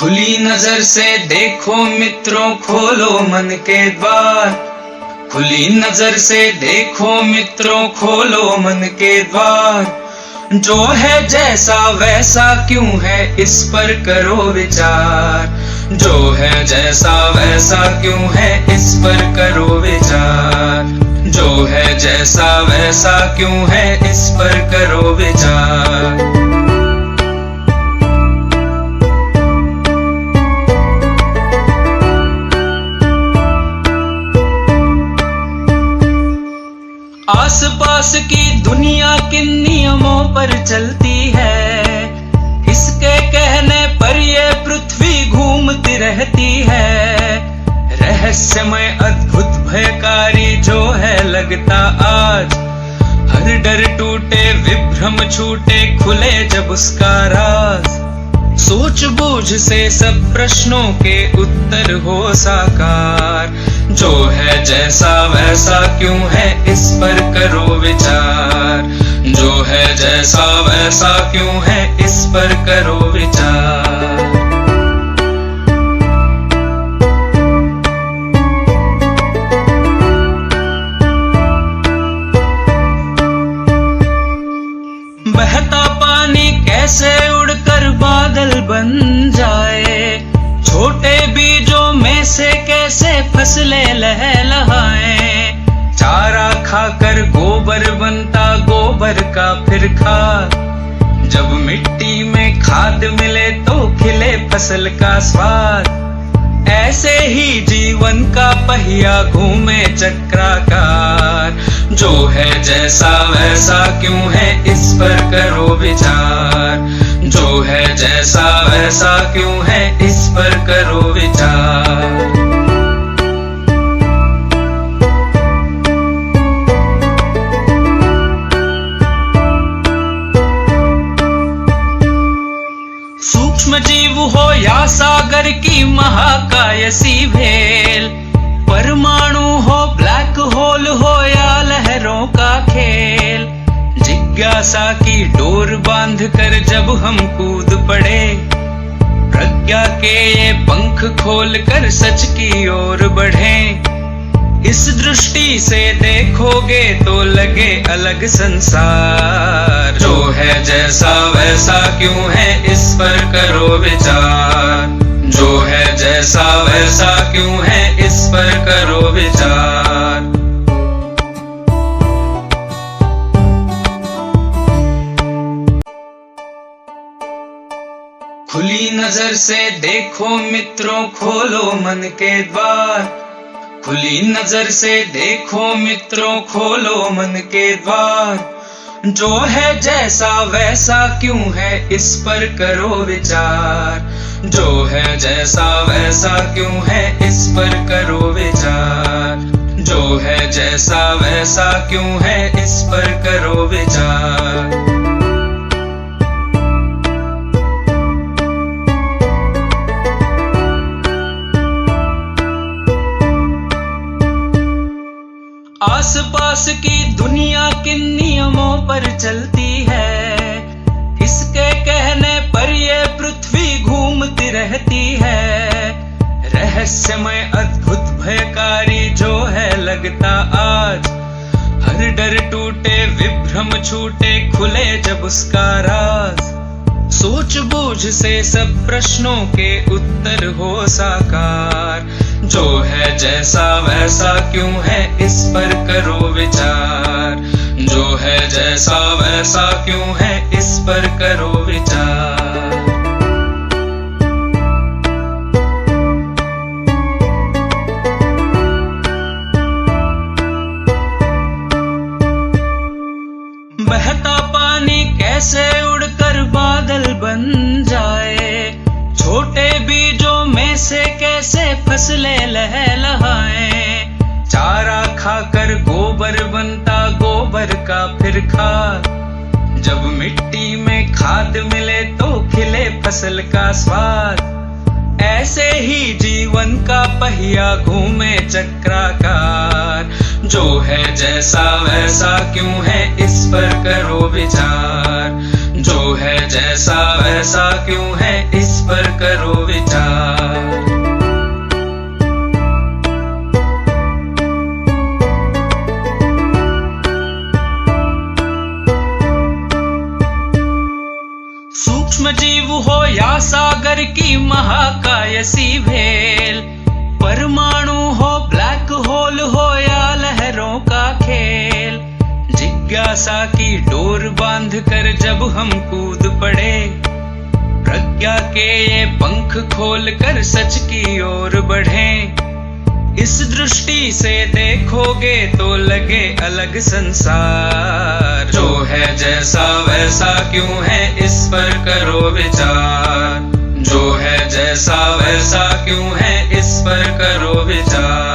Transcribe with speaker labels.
Speaker 1: खुली नजर से देखो मित्रों, खोलो मन के द्वार। खुली नजर से देखो मित्रों, खोलो मन के द्वार। जो है जैसा वैसा क्यों है, इस पर करो विचार। जो है जैसा वैसा क्यों है, इस पर करो विचार। जो है जैसा वैसा क्यों है, इस पर करो विचार। आसपास की दुनिया किन नियमों पर चलती है, इसके कहने पर ये पृथ्वी घूमती रहती है। रहस्यमय अद्भुत भयकारी जो है लगता आज, हर डर टूटे विभ्रम छूटे खुले जब उसका राज। सूझबूझ से सब प्रश्नों के उत्तर हो साकार। जो है जैसा वैसा क्यों है, इस पर करो विचार। जो है जैसा वैसा क्यों है, इस पर करो विचार। बहता पानी कैसे उड़कर बादल बन जाए, छोटे बीजों में से कैसे फसलें लहलहाएं। चारा खाकर गोबर बनता, गोबर का फिर खाद। जब मिट्टी में खाद मिले तो खिले फसल का स्वाद। ऐसे ही जीवन का पहिया घूमे चक्राकार। जो है जैसा वैसा क्यों है, इस पर करो विचार। जो है जैसा वैसा क्यों है, इस पर करो विचार। सूक्ष्म जीव हो या सागर की महाकायसी भेल, परमाणु हो ब्लैक होल हो या लहरों का खेल। जिज्ञासा की डोर बांध कर जब हम कूद पड़े, प्रज्ञा के ये पंख खोल कर सच की ओर बढ़े। इस दृष्टि से देखोगे तो लगे अलग संसार। जो है जैसा वैसा क्यों है, इस पर करो विचार। जो है जैसा वैसा क्यों है, इस पर करो विचार। खुली नजर से देखो मित्रों, खोलो मन के द्वार। खुली नजर से देखो मित्रों, खोलो मन के द्वार। जो है जैसा वैसा क्यों है, इस पर करो विचार। जो है जैसा वैसा क्यों है, इस पर करो विचार। जो है जैसा वैसा क्यों है, इस पर करो विचार। आसपास की दुनिया किन नियमों पर चलती है, इसके कहने पर ये पृथ्वी घूमती रहती है। रहस्यमय अद्भुत भयकारी जो है लगता आज, हर डर टूटे विभ्रम छूटे खुले जब उसका राज। सूझबूझ से सब प्रश्नों के उत्तर हो साकार। जो है जैसा वैसा क्यों है, इस पर करो विचार। जो है जैसा वैसा क्यों है, इस पर करो विचार। बहता पानी कैसे उड़कर बादल बन जाए, छोटे बीजों में से कैसे फसलें लहलहाएं। चारा खाकर गोबर बनता, गोबर का फिर खाद। जब मिट्टी में खाद मिले तो खिले फसल का स्वाद। ऐसे ही जीवन का पहिया घूमे चक्राकार। जो है जैसा वैसा क्यों है, इस पर करो विचार। जो है जैसा वैसा क्यों है, इस पर करो विचार। सूक्ष्म जीव हो या सागर की महाकाय सी भेल, परमाणु हो ब्लैक होल हो या लहरों का खेल, जिज्ञासा की डोर बांध कर जब हम कूद पड़े, प्रज्ञा के ये पंख खोल कर सच की ओर बढ़ें। इस दृष्टि से देखोगे तो लगे अलग संसार, जो है जैसा वैसा क्यों है इस पर करो विचार, जो है जैसा वैसा क्यों है इस पर करो विचार।